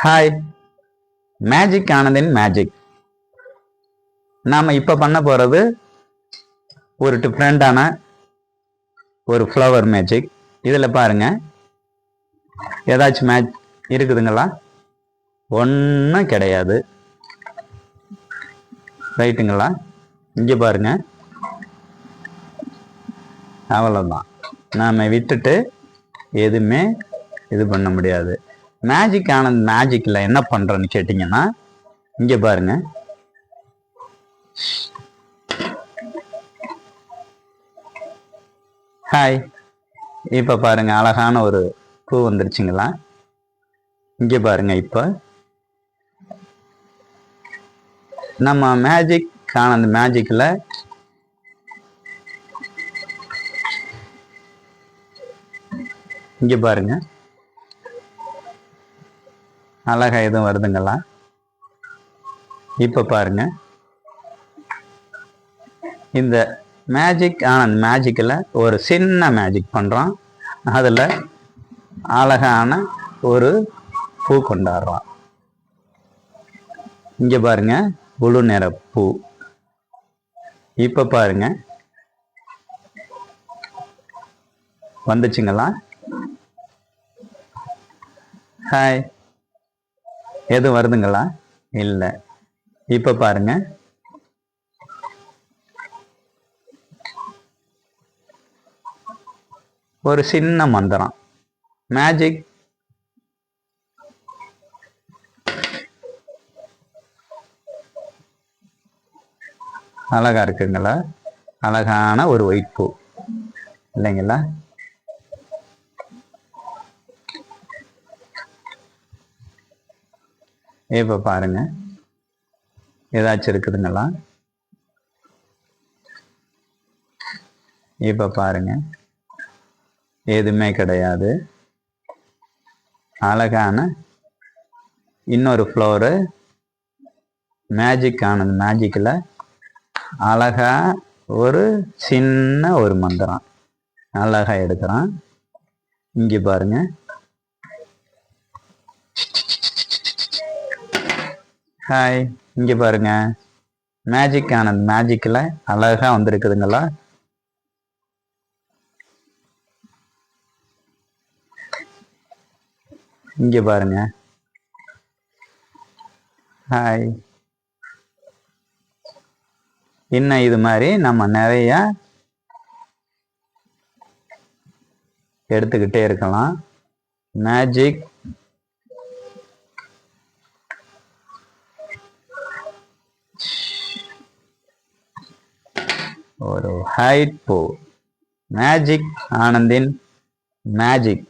Hi, magic ஆனந்தின் magic. நாம் இப்போ பண்ண போகிறது ஒரு டிஃப்ரெண்டான ஒரு ஃப்ளவர் மேஜிக். இதில் பாருங்க, ஏதாச்சும் மேட்ச் இருக்குதுங்களா? ஒன்றும் கிடையாது. ரைட்டுங்களா? இங்கே பாருங்க, அவ்வளோதான். நாம் விட்டுட்டு எதுவுமே இது பண்ண முடியாது. மேஜிக் ஆனந்த் மேஜிக்கில் என்ன பண்ணுறோன்னு கேட்டிங்கன்னா, இங்கே பாருங்க, ஹாய். இப்போ பாருங்க, அழகான ஒரு பூ வந்துருச்சுங்களா? இங்கே பாருங்க, இப்போ நம்ம மேஜிக் ஆனந்த் மேஜிக்கில் இங்கே பாருங்க, அழகா எதுவும் வருதுங்களா? இப்போ பாருங்க, இந்த மேஜிக் ஆனந்த் மேஜிக்கில் ஒரு சின்ன மேஜிக் பண்ணுறோம். அதில் அழகான ஒரு பூ கொண்டாடுறோம். இங்கே பாருங்க, புளு நிற பூ. இப்போ பாருங்க, வந்துச்சுங்களா? ஹாய், எதுவும் வருதுங்களா? இல்லை. இப்போ பாருங்க, ஒரு சின்ன மந்திரம் மேஜிக். அழகா இருக்குங்களா? அழகான ஒரு ஒயிட் பூ இல்லைங்களா? இப்போ பாருங்க, ஏதாச்சும் இருக்குதுங்களா? இப்போ பாருங்க, எதுவுமே கிடையாது. அழகான இன்னொரு ஃப்ளோரு மேஜிக் ஆனது மேஜிக்கில் அழகா ஒரு சின்ன ஒரு மந்திரம் அழகா எடுக்கிறான். இங்கே பாருங்க, ஹாய். இங்கே பாருங்க, மேஜிக் ஆனது மேஜிக்கில் அழகா வந்திருக்குதுங்களா? இங்கே பாருங்க, ஹாய். இன்னும் இது மாதிரி நம்ம நிறைய எடுத்துக்கிட்டே இருக்கலாம். மேஜிக் ஒரு ஹைட் பூ. மேஜிக் ஆனந்தின் மேஜிக்.